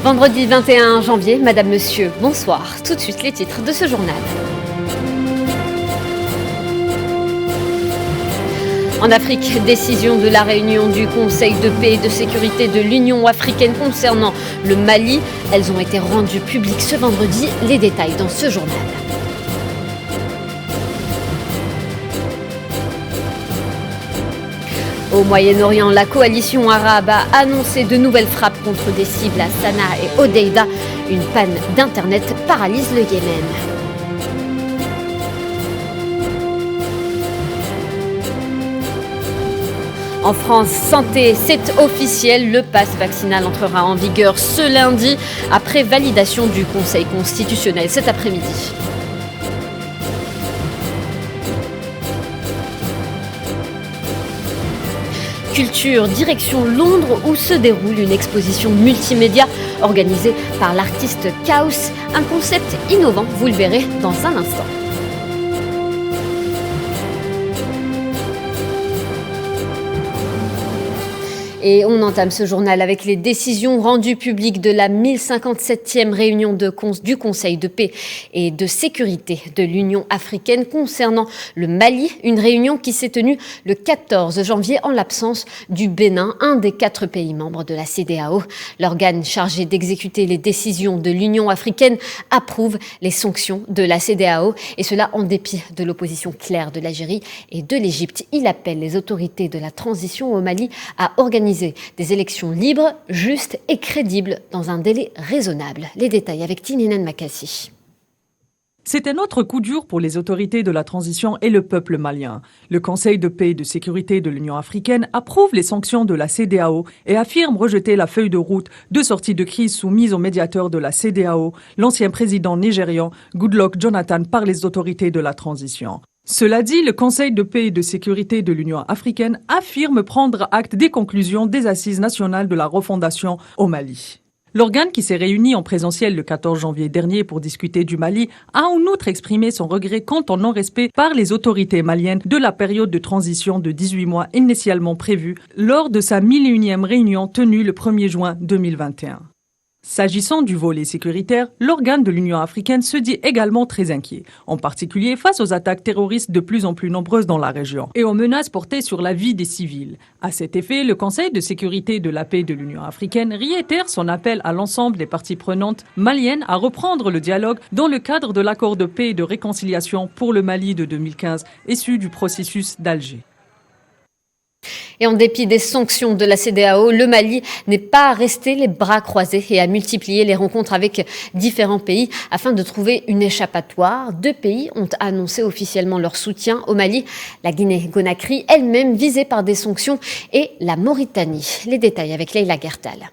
Vendredi 21 janvier, Madame, Monsieur, bonsoir. Tout de suite les titres de ce journal. En Afrique, décision de la réunion du Conseil de paix et de sécurité de l'Union africaine concernant le Mali. Elles ont été rendues publiques ce vendredi. Les détails dans ce journal. Au Moyen-Orient, la coalition arabe a annoncé de nouvelles frappes contre des cibles à Sanaa et Hodeïda. Une panne d'Internet paralyse le Yémen. En France, santé, c'est officiel, le pass vaccinal entrera en vigueur ce lundi après validation du Conseil constitutionnel cet après-midi. Culture, direction Londres où se déroule une exposition multimédia organisée par l'artiste Chaos, un concept innovant, vous le verrez dans un instant. Et on entame ce journal avec les décisions rendues publiques de la 1057e réunion du Conseil de paix et de sécurité de l'Union africaine concernant le Mali. Une réunion qui s'est tenue le 14 janvier en l'absence du Bénin, un des 4 pays membres de la CEDEAO. L'organe chargé d'exécuter les décisions de l'Union africaine approuve les sanctions de la CEDEAO et cela en dépit de l'opposition claire de l'Algérie et de l'Égypte. Il appelle les autorités de la transition au Mali à organiser des élections libres, justes et crédibles dans un délai raisonnable. Les détails avec Tininen Makassi. C'est un autre coup dur pour les autorités de la transition et le peuple malien. Le Conseil de paix et de sécurité de l'Union africaine approuve les sanctions de la CEDEAO et affirme rejeter la feuille de route de sortie de crise soumise au médiateur de la CEDEAO, l'ancien président nigérian Goodluck Jonathan, par les autorités de la transition. Cela dit, le Conseil de paix et de sécurité de l'Union africaine affirme prendre acte des conclusions des assises nationales de la refondation au Mali. L'organe qui s'est réuni en présentiel le 14 janvier dernier pour discuter du Mali a en outre exprimé son regret quant au non-respect par les autorités maliennes de la période de transition de 18 mois initialement prévue lors de sa 1001e réunion tenue le 1er juin 2021. S'agissant du volet sécuritaire, l'organe de l'Union africaine se dit également très inquiet, en particulier face aux attaques terroristes de plus en plus nombreuses dans la région et aux menaces portées sur la vie des civils. À cet effet, le Conseil de sécurité de la paix de l'Union africaine réitère son appel à l'ensemble des parties prenantes maliennes à reprendre le dialogue dans le cadre de l'accord de paix et de réconciliation pour le Mali de 2015, issu du processus d'Alger. Et en dépit des sanctions de la CEDEAO, le Mali n'est pas resté les bras croisés et a multiplié les rencontres avec différents pays afin de trouver une échappatoire. 2 pays ont annoncé officiellement leur soutien au Mali, la Guinée-Conakry, elle-même visée par des sanctions, et la Mauritanie. Les détails avec Leila Gertal.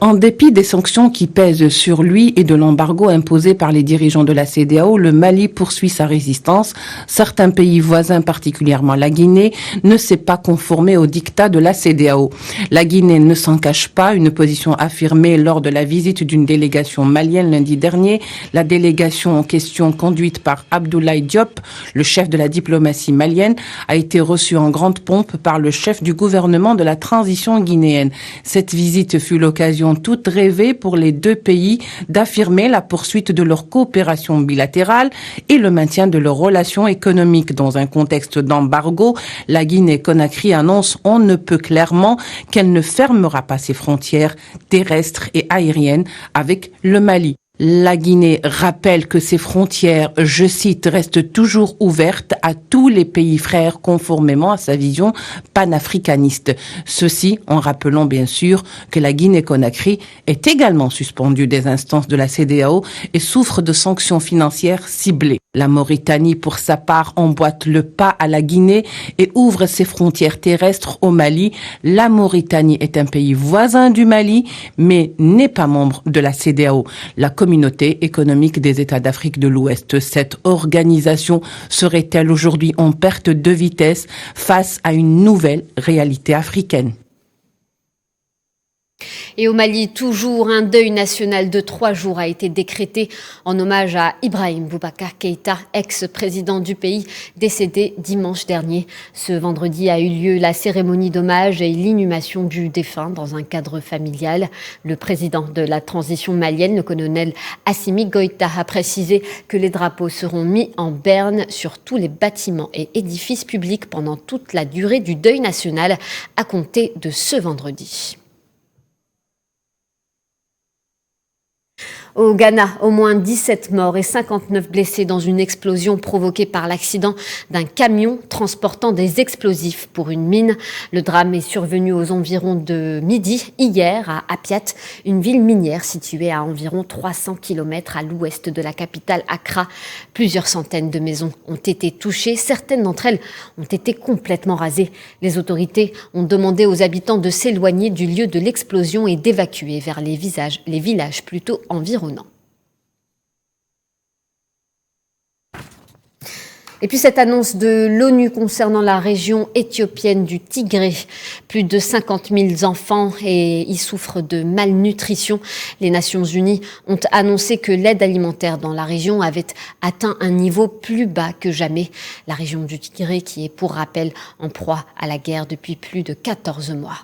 En dépit des sanctions qui pèsent sur lui et de l'embargo imposé par les dirigeants de la CEDEAO, le Mali poursuit sa résistance. Certains pays voisins, particulièrement la Guinée, ne s'est pas conformé au diktat de la CEDEAO. La Guinée ne s'en cache pas, une position affirmée lors de la visite d'une délégation malienne lundi dernier. La délégation en question, conduite par Abdoulaye Diop, le chef de la diplomatie malienne, a été reçue en grande pompe par le chef du gouvernement de la transition guinéenne. Cette visite fut l'occasion toute rêvée pour les 2 pays d'affirmer la poursuite de leur coopération bilatérale et le maintien de leurs relations économiques. Dans un contexte d'embargo, la Guinée-Conakry annonce on ne peut clairement qu'elle ne fermera pas ses frontières terrestres et aériennes avec le Mali. La Guinée rappelle que ses frontières, je cite, restent toujours ouvertes à tous les pays frères conformément à sa vision panafricaniste. Ceci en rappelant bien sûr que la Guinée-Conakry est également suspendue des instances de la CEDEAO et souffre de sanctions financières ciblées. La Mauritanie, pour sa part, emboîte le pas à la Guinée et ouvre ses frontières terrestres au Mali. La Mauritanie est un pays voisin du Mali, mais n'est pas membre de la CEDEAO, la Communauté économique des États d'Afrique de l'Ouest. Cette organisation serait-elle aujourd'hui en perte de vitesse face à une nouvelle réalité africaine ? Et au Mali, toujours un deuil national de 3 jours a été décrété en hommage à Ibrahim Boubacar Keïta, ex-président du pays, décédé dimanche dernier. Ce vendredi a eu lieu la cérémonie d'hommage et l'inhumation du défunt dans un cadre familial. Le président de la transition malienne, le colonel Assimi Goïta, a précisé que les drapeaux seront mis en berne sur tous les bâtiments et édifices publics pendant toute la durée du deuil national à compter de ce vendredi. Au Ghana, au moins 17 morts et 59 blessés dans une explosion provoquée par l'accident d'un camion transportant des explosifs pour une mine. Le drame est survenu aux environs de midi, hier, à Apiat, une ville minière située à environ 300 km à l'ouest de la capitale Accra. Plusieurs centaines de maisons ont été touchées. Certaines d'entre elles ont été complètement rasées. Les autorités ont demandé aux habitants de s'éloigner du lieu de l'explosion et d'évacuer vers les villages plutôt environnants. Et puis cette annonce de l'ONU concernant la région éthiopienne du Tigré. Plus de 50 000 enfants y souffrent de malnutrition. Les Nations Unies ont annoncé que l'aide alimentaire dans la région avait atteint un niveau plus bas que jamais. La région du Tigré qui est, pour rappel, en proie à la guerre depuis plus de 14 mois.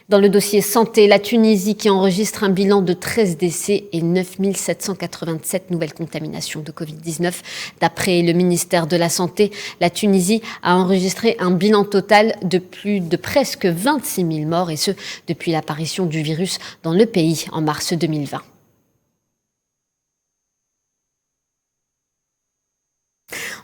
Dans le dossier santé, la Tunisie qui enregistre un bilan de 13 décès et 9 787 nouvelles contaminations de Covid-19. D'après le ministère de la Santé, la Tunisie a enregistré un bilan total de presque 26 000 morts, et ce, depuis l'apparition du virus dans le pays en mars 2020.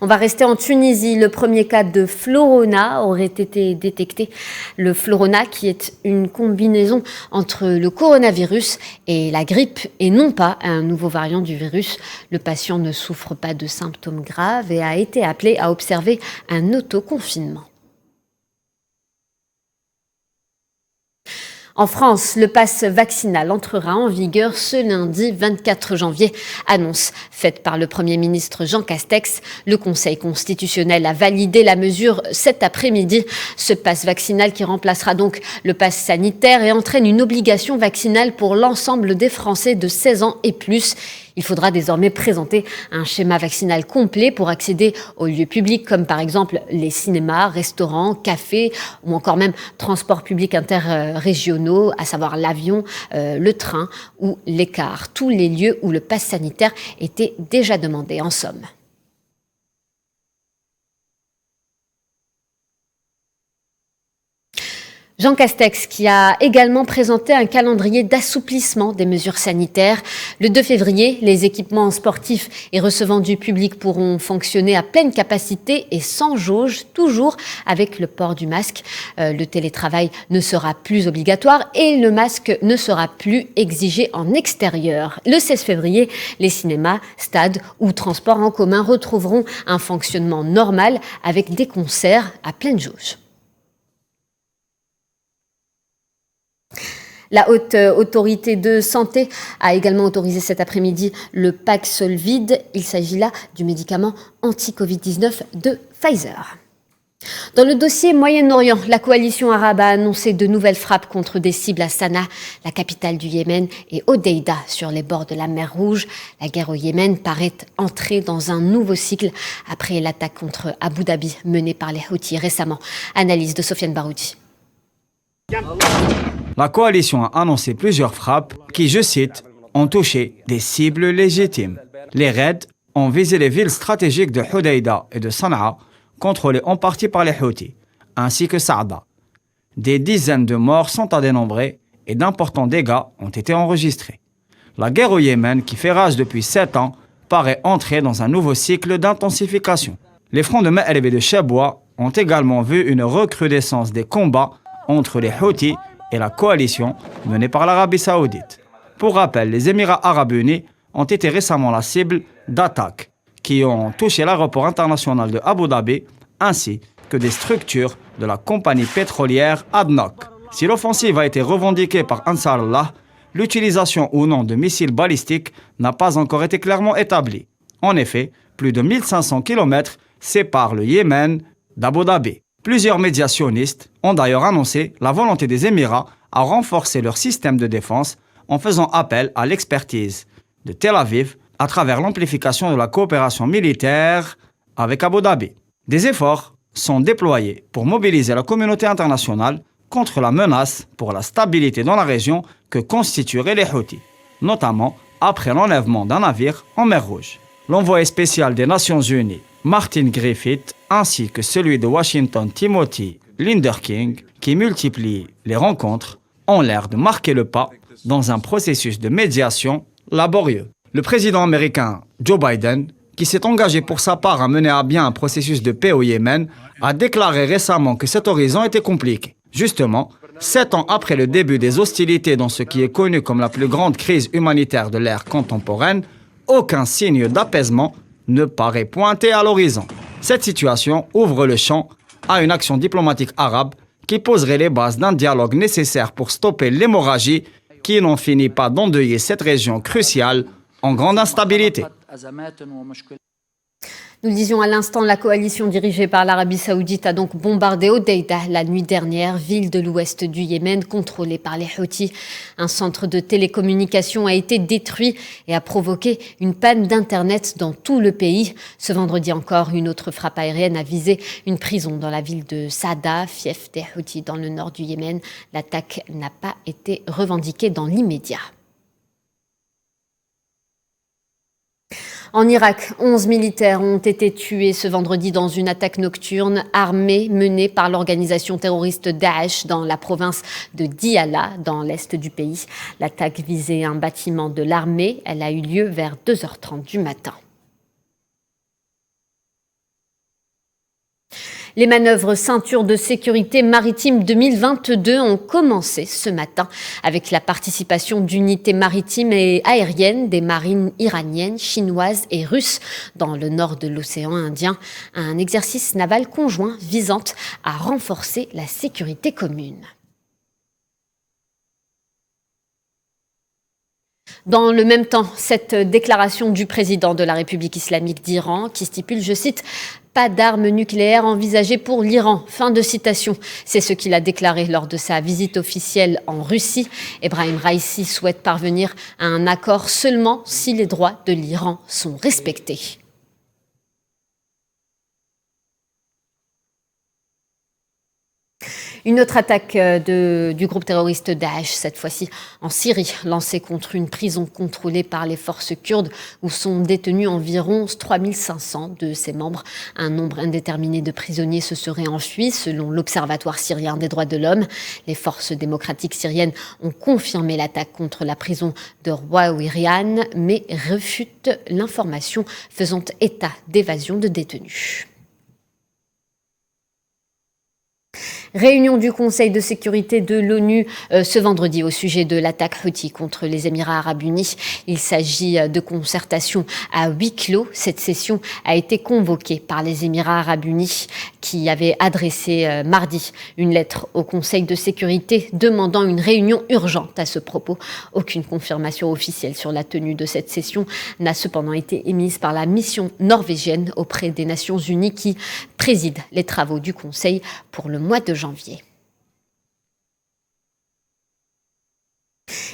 On va rester en Tunisie. Le premier cas de Florona aurait été détecté. Le Florona qui est une combinaison entre le coronavirus et la grippe et non pas un nouveau variant du virus. Le patient ne souffre pas de symptômes graves et a été appelé à observer un autoconfinement. En France, le pass vaccinal entrera en vigueur ce lundi 24 janvier. Annonce faite par le Premier ministre Jean Castex. Le Conseil constitutionnel a validé la mesure cet après-midi. Ce pass vaccinal qui remplacera donc le pass sanitaire et entraîne une obligation vaccinale pour l'ensemble des Français de 16 ans et plus. Il faudra désormais présenter un schéma vaccinal complet pour accéder aux lieux publics comme par exemple les cinémas, restaurants, cafés ou encore même transports publics interrégionaux, à savoir l'avion, le train ou les cars. Tous les lieux où le pass sanitaire était déjà demandé en somme. Jean Castex qui a également présenté un calendrier d'assouplissement des mesures sanitaires. Le 2 février, les équipements sportifs et recevant du public pourront fonctionner à pleine capacité et sans jauge, toujours avec le port du masque. Le télétravail ne sera plus obligatoire et le masque ne sera plus exigé en extérieur. Le 16 février, les cinémas, stades ou transports en commun retrouveront un fonctionnement normal avec des concerts à pleine jauge. La Haute Autorité de Santé a également autorisé cet après-midi le Paxlovid. Il s'agit là du médicament anti-Covid-19 de Pfizer. Dans le dossier Moyen-Orient, la coalition arabe a annoncé de nouvelles frappes contre des cibles à Sanaa, la capitale du Yémen, et Hodeïda, sur les bords de la mer Rouge. La guerre au Yémen paraît entrer dans un nouveau cycle après l'attaque contre Abu Dhabi menée par les Houthis récemment. Analyse de Sofiane Baroudi. La coalition a annoncé plusieurs frappes qui, je cite, ont touché des cibles légitimes. Les raids ont visé les villes stratégiques de Hodeïda et de Sanaa, contrôlées en partie par les Houthis, ainsi que Saada. Des dizaines de morts sont à dénombrer et d'importants dégâts ont été enregistrés. La guerre au Yémen, qui fait rage depuis 7 ans, paraît entrer dans un nouveau cycle d'intensification. Les fronts de Ma'rib et de Chabwa ont également vu une recrudescence des combats entre les Houthis et la coalition menée par l'Arabie Saoudite. Pour rappel, les Émirats Arabes Unis ont été récemment la cible d'attaques qui ont touché l'aéroport international de Abu Dhabi ainsi que des structures de la compagnie pétrolière ADNOC. Si l'offensive a été revendiquée par Ansar Allah, l'utilisation ou non de missiles balistiques n'a pas encore été clairement établie. En effet, plus de 1500 km séparent le Yémen d'Abu Dhabi. Plusieurs médias sionistes ont d'ailleurs annoncé la volonté des Émirats à renforcer leur système de défense en faisant appel à l'expertise de Tel Aviv à travers l'amplification de la coopération militaire avec Abu Dhabi. Des efforts sont déployés pour mobiliser la communauté internationale contre la menace pour la stabilité dans la région que constitueraient les Houthis, notamment après l'enlèvement d'un navire en mer Rouge. L'envoyé spécial des Nations Unies, Martin Griffiths, ainsi que celui de Washington, Timothy Linderking, qui multiplient les rencontres, ont l'air de marquer le pas dans un processus de médiation laborieux. Le président américain Joe Biden, qui s'est engagé pour sa part à mener à bien un processus de paix au Yémen, a déclaré récemment que cet horizon était compliqué. Justement, 7 ans après le début des hostilités dans ce qui est connu comme la plus grande crise humanitaire de l'ère contemporaine, aucun signe d'apaisement ne paraît pointer à l'horizon. Cette situation ouvre le champ à une action diplomatique arabe qui poserait les bases d'un dialogue nécessaire pour stopper l'hémorragie qui n'en finit pas d'endeuiller cette région cruciale en grande instabilité. Nous le disions à l'instant, la coalition dirigée par l'Arabie Saoudite a donc bombardé Hodeïda la nuit dernière, ville de l'ouest du Yémen contrôlée par les Houthis. Un centre de télécommunication a été détruit et a provoqué une panne d'Internet dans tout le pays. Ce vendredi encore, une autre frappe aérienne a visé une prison dans la ville de Saada, fief des Houthis dans le nord du Yémen. L'attaque n'a pas été revendiquée dans l'immédiat. En Irak, 11 militaires ont été tués ce vendredi dans une attaque nocturne armée menée par l'organisation terroriste Daesh dans la province de Diyala, dans l'est du pays. L'attaque visait un bâtiment de l'armée. Elle a eu lieu vers 2h30 du matin. Les manœuvres ceinture de sécurité maritime 2022 ont commencé ce matin avec la participation d'unités maritimes et aériennes des marines iraniennes, chinoises et russes dans le nord de l'océan Indien. Un exercice naval conjoint visant à renforcer la sécurité commune. Dans le même temps, cette déclaration du président de la République islamique d'Iran qui stipule, je cite, « Pas d'armes nucléaires envisagées pour l'Iran ». Fin de citation. C'est ce qu'il a déclaré lors de sa visite officielle en Russie. Ebrahim Raïssi souhaite parvenir à un accord seulement si les droits de l'Iran sont respectés. Une autre attaque du groupe terroriste Daesh, cette fois-ci en Syrie, lancée contre une prison contrôlée par les forces kurdes où sont détenus environ 3500 de ses membres. Un nombre indéterminé de prisonniers se seraient enfuis selon l'Observatoire syrien des droits de l'homme. Les forces démocratiques syriennes ont confirmé l'attaque contre la prison de Rouaouirian, mais refutent l'information faisant état d'évasion de détenus. Réunion du Conseil de sécurité de l'ONU ce vendredi au sujet de l'attaque Houthi contre les Émirats arabes unis. Il s'agit de concertation à huis clos. Cette session a été convoquée par les Émirats arabes unis qui avaient adressé mardi une lettre au Conseil de sécurité demandant une réunion urgente à ce propos. Aucune confirmation officielle sur la tenue de cette session n'a cependant été émise par la mission norvégienne auprès des Nations unies qui préside les travaux du Conseil pour le mois de janvier.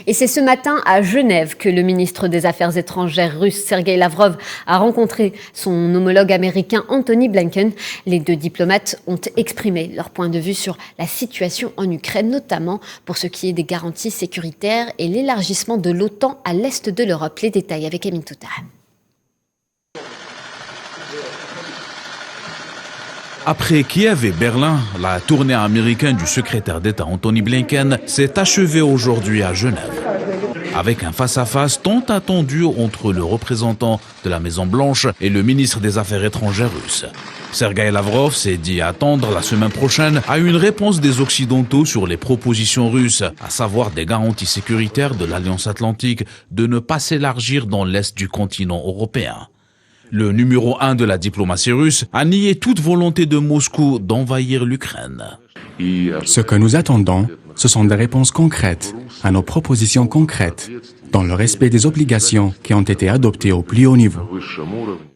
Et c'est ce matin à Genève que le ministre des Affaires étrangères russe Sergueï Lavrov a rencontré son homologue américain Antony Blinken. Les deux diplomates ont exprimé leur point de vue sur la situation en Ukraine, notamment pour ce qui est des garanties sécuritaires et l'élargissement de l'OTAN à l'est de l'Europe. Les détails avec Amin Touta. Après Kiev et Berlin, la tournée américaine du secrétaire d'État Antony Blinken s'est achevée aujourd'hui à Genève. Avec un face-à-face tant attendu entre le représentant de la Maison-Blanche et le ministre des Affaires étrangères russe. Sergueï Lavrov s'est dit attendre la semaine prochaine à une réponse des Occidentaux sur les propositions russes, à savoir des garanties sécuritaires de l'Alliance Atlantique de ne pas s'élargir dans l'est du continent européen. Le numéro 1 de la diplomatie russe a nié toute volonté de Moscou d'envahir l'Ukraine. Ce que nous attendons, ce sont des réponses concrètes à nos propositions concrètes, dans le respect des obligations qui ont été adoptées au plus haut niveau.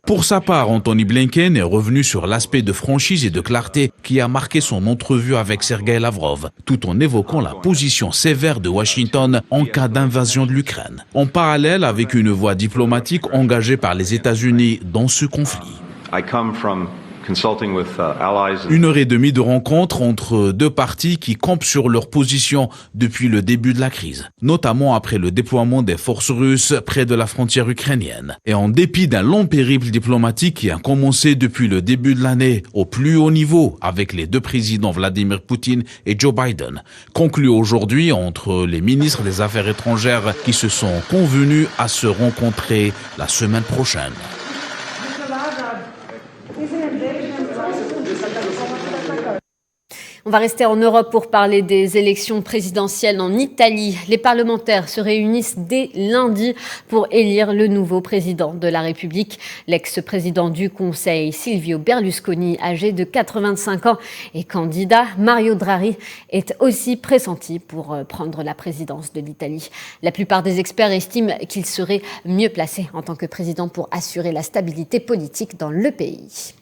Pour sa part, Anthony Blinken est revenu sur l'aspect de franchise et de clarté qui a marqué son entrevue avec Sergei Lavrov, tout en évoquant la position sévère de Washington en cas d'invasion de l'Ukraine, en parallèle avec une voie diplomatique engagée par les États-Unis dans ce conflit. 1h30 de rencontre entre deux parties qui campent sur leur position depuis le début de la crise, notamment après le déploiement des forces russes près de la frontière ukrainienne. Et en dépit d'un long périple diplomatique qui a commencé depuis le début de l'année au plus haut niveau avec les deux présidents Vladimir Poutine et Joe Biden, conclu aujourd'hui entre les ministres des Affaires étrangères qui se sont convenus à se rencontrer la semaine prochaine. On va rester en Europe pour parler des élections présidentielles en Italie. Les parlementaires se réunissent dès lundi pour élire le nouveau président de la République. L'ex-président du Conseil, Silvio Berlusconi, âgé de 85 ans et candidat, Mario Draghi, est aussi pressenti pour prendre la présidence de l'Italie. La plupart des experts estiment qu'il serait mieux placé en tant que président pour assurer la stabilité politique dans le pays.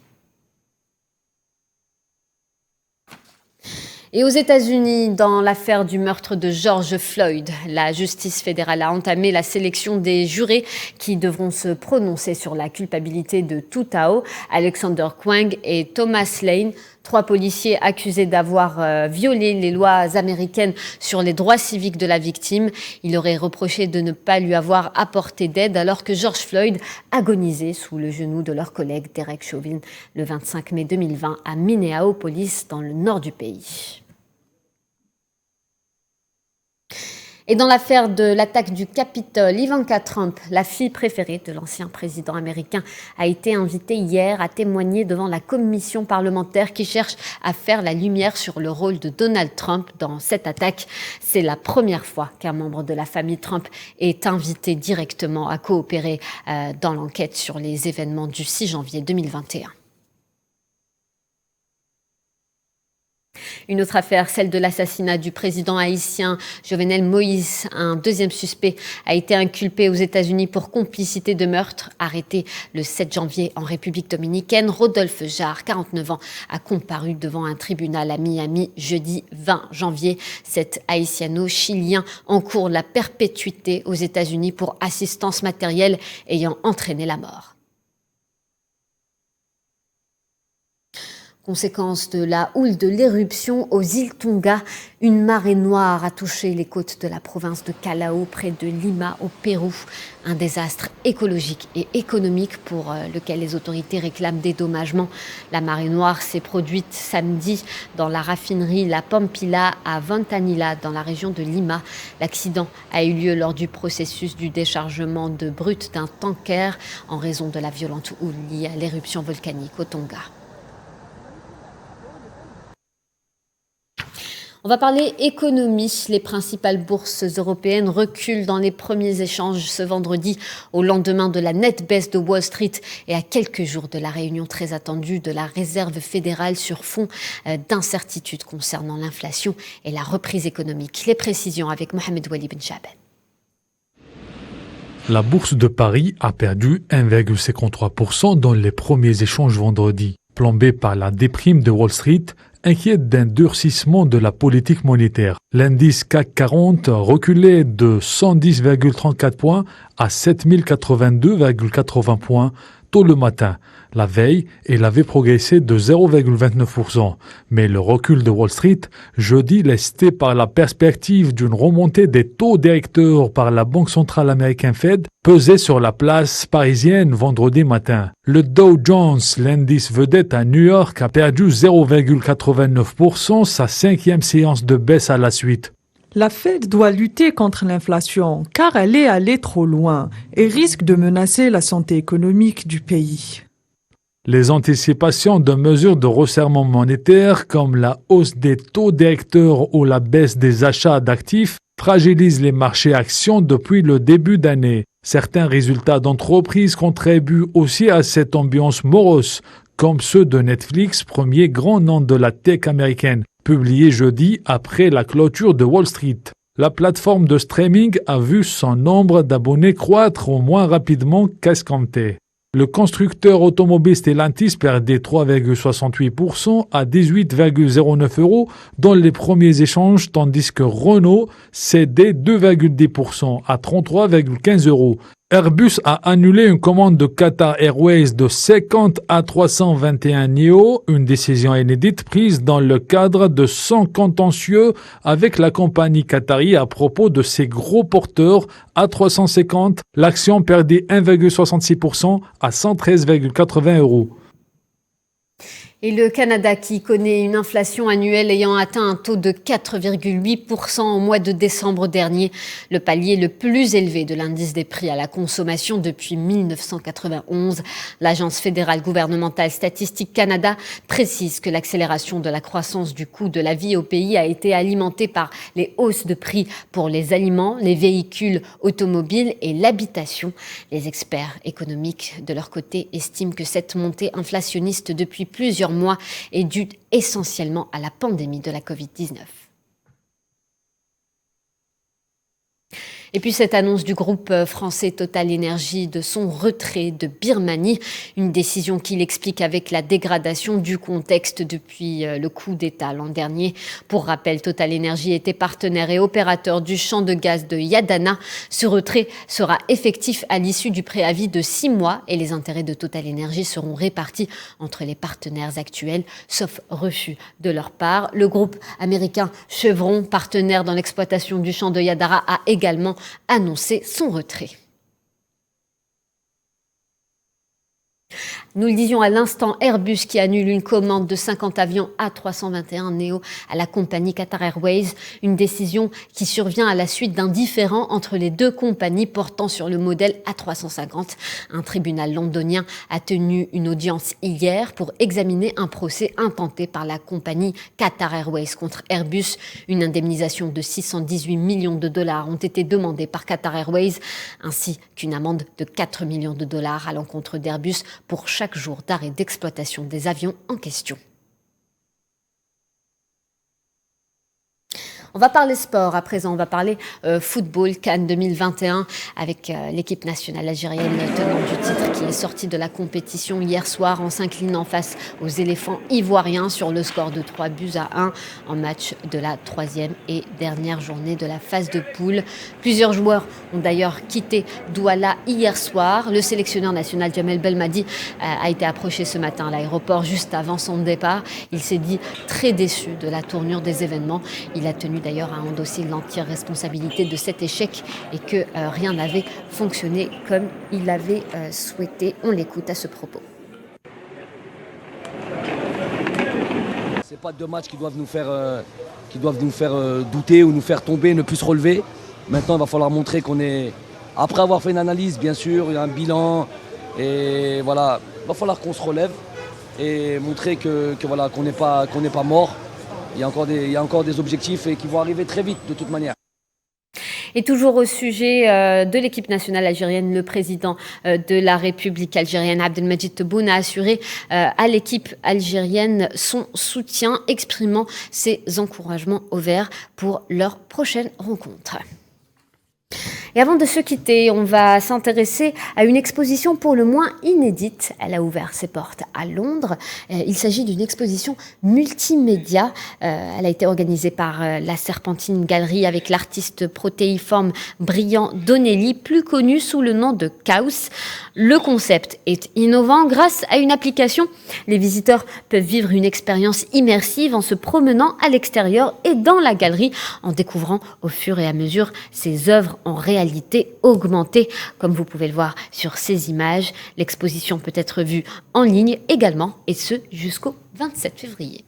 Et aux États-Unis, dans l'affaire du meurtre de George Floyd, la justice fédérale a entamé la sélection des jurés qui devront se prononcer sur la culpabilité de Tou Thao, Alexander Kueng et Thomas Lane, 3 policiers accusés d'avoir violé les lois américaines sur les droits civiques de la victime. Il aurait reproché de ne pas lui avoir apporté d'aide alors que George Floyd agonisait sous le genou de leur collègue Derek Chauvin le 25 mai 2020 à Minneapolis, dans le nord du pays. Et dans l'affaire de l'attaque du Capitole, Ivanka Trump, la fille préférée de l'ancien président américain, a été invitée hier à témoigner devant la commission parlementaire qui cherche à faire la lumière sur le rôle de Donald Trump dans cette attaque. C'est la première fois qu'un membre de la famille Trump est invité directement à coopérer dans l'enquête sur les événements du 6 janvier 2021. Une autre affaire, celle de l'assassinat du président haïtien Jovenel Moïse. Un deuxième suspect a été inculpé aux États-Unis pour complicité de meurtre. Arrêté le 7 janvier en République dominicaine, Rodolphe Jarre, 49 ans, a comparu devant un tribunal à Miami jeudi 20 janvier. Cet haïtiano-chilien encourt la perpétuité aux États-Unis pour assistance matérielle ayant entraîné la mort. Conséquence de la houle de l'éruption aux îles Tonga, une marée noire a touché les côtes de la province de Callao, près de Lima, au Pérou. Un désastre écologique et économique pour lequel les autorités réclament dédommagement. La marée noire s'est produite samedi dans la raffinerie La Pampilla à Ventanilla, dans la région de Lima. L'accident a eu lieu lors du processus du déchargement de brut d'un tanker en raison de la violente houle liée à l'éruption volcanique au Tonga. On va parler économie. Les principales bourses européennes reculent dans les premiers échanges ce vendredi au lendemain de la nette baisse de Wall Street et à quelques jours de la réunion très attendue de la Réserve fédérale sur fond d'incertitudes concernant l'inflation et la reprise économique. Les précisions avec Mohamed Wali Ben Chaben. La bourse de Paris a perdu 1,53% dans les premiers échanges vendredi, plombée par la déprime de Wall Street, inquiète d'un durcissement de la politique monétaire. L'indice CAC 40 reculait de 110,34 points à 7082,80 points tôt le matin. La veille, il avait progressé de 0,29%. Mais le recul de Wall Street, jeudi, lesté par la perspective d'une remontée des taux directeurs par la Banque centrale américaine Fed, pesait sur la place parisienne vendredi matin. Le Dow Jones, l'indice vedette à New York, a perdu 0,89%, sa 5e séance de baisse à la suite. La Fed doit lutter contre l'inflation car elle est allée trop loin et risque de menacer la santé économique du pays. Les anticipations de mesures de resserrement monétaire comme la hausse des taux directeurs ou la baisse des achats d'actifs fragilisent les marchés actions depuis le début d'année. Certains résultats d'entreprises contribuent aussi à cette ambiance morose, comme ceux de Netflix, premier grand nom de la tech américaine, publié jeudi après la clôture de Wall Street. La plateforme de streaming a vu son nombre d'abonnés croître au moins rapidement qu'escompté. Le constructeur automobile Stellantis perdait 3,68% à 18,09 € dans les premiers échanges, tandis que Renault cédait 2,10% à 33,15 €. Airbus a annulé une commande de Qatar Airways de 50 A321 Neo, une décision inédite prise dans le cadre de son contentieux avec la compagnie qatari à propos de ses gros porteurs A350. L'action perdait 1,66% à 113,80 €. Et le Canada qui connaît une inflation annuelle ayant atteint un taux de 4,8% au mois de décembre dernier, le palier le plus élevé de l'indice des prix à la consommation depuis 1991. L'Agence fédérale gouvernementale Statistique Canada précise que l'accélération de la croissance du coût de la vie au pays a été alimentée par les hausses de prix pour les aliments, les véhicules automobiles et l'habitation. Les experts économiques, de leur côté, estiment que cette montée inflationniste depuis plusieurs mois est due essentiellement à la pandémie de la Covid-19. Et puis cette annonce du groupe français Total Énergie de son retrait de Birmanie, une décision qu'il explique avec la dégradation du contexte depuis le coup d'État l'an dernier. Pour rappel, Total Énergie était partenaire et opérateur du champ de gaz de Yadana. Ce retrait sera effectif à l'issue du préavis de 6 mois et les intérêts de Total Énergie seront répartis entre les partenaires actuels, sauf refus de leur part. Le groupe américain Chevron, partenaire dans l'exploitation du champ de Yadara, a également annoncé son retrait. Nous le disions à l'instant, Airbus qui annule une commande de 50 avions A321 Neo à la compagnie Qatar Airways, une décision qui survient à la suite d'un différend entre les deux compagnies portant sur le modèle A350. Un tribunal londonien a tenu une audience hier pour examiner un procès intenté par la compagnie Qatar Airways contre Airbus. Une indemnisation de 618 millions de dollars ont été demandées par Qatar Airways, ainsi qu'une amende de 4 millions de dollars à l'encontre d'Airbus pour chaque jour d'arrêt d'exploitation des avions en question. On va parler sport à présent, on va parler football, Cannes 2021 avec l'équipe nationale algérienne tenante du titre qui est sortie de la compétition hier soir en s'inclinant face aux éléphants ivoiriens sur le score de 3-1 en match de la 3e et dernière journée de la phase de poule. Plusieurs joueurs ont d'ailleurs quitté Douala hier soir. Le sélectionneur national Jamel Belmadi a été approché ce matin à l'aéroport juste avant son départ. Il s'est dit très déçu de la tournure des événements. Il a tenu d'ailleurs à endosser l'entière responsabilité de cet échec et que rien n'avait fonctionné comme il avait souhaité. On l'écoute à ce propos. C'est pas deux matchs qui doivent nous faire douter ou nous faire tomber, ne plus se relever. Maintenant, il va falloir montrer qu'on est... Après avoir fait une analyse, bien sûr, il y a un bilan. Et voilà, il va falloir qu'on se relève et montrer qu'on n'est pas mort. Il y a encore des objectifs et qui vont arriver très vite de toute manière. Et toujours au sujet de l'équipe nationale algérienne, le président de la République algérienne, Abdelmajid Tebboune, a assuré à l'équipe algérienne son soutien, exprimant ses encouragements au vert pour leur prochaine rencontre. Et avant de se quitter, on va s'intéresser à une exposition pour le moins inédite. Elle a ouvert ses portes à Londres. Il s'agit d'une exposition multimédia. Elle a été organisée par la Serpentine Galerie avec l'artiste protéiforme Brian Donnelly, plus connu sous le nom de Chaos. Le concept est innovant. Grâce à une application, les visiteurs peuvent vivre une expérience immersive en se promenant à l'extérieur et dans la galerie, en découvrant au fur et à mesure ses œuvres en réalité augmentée. Comme vous pouvez le voir sur ces images, l'exposition peut être vue en ligne également, et ce jusqu'au 27 février.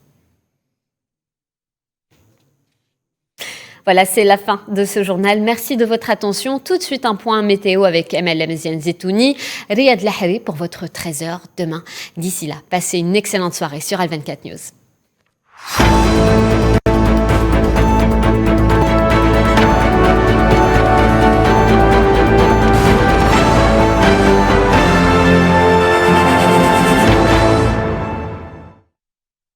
Voilà, c'est la fin de ce journal. Merci de votre attention. Tout de suite, un point météo avec MLM Zian Zetouni, Riyad Lahari pour votre 13h demain. D'ici là, passez une excellente soirée sur Al24 News.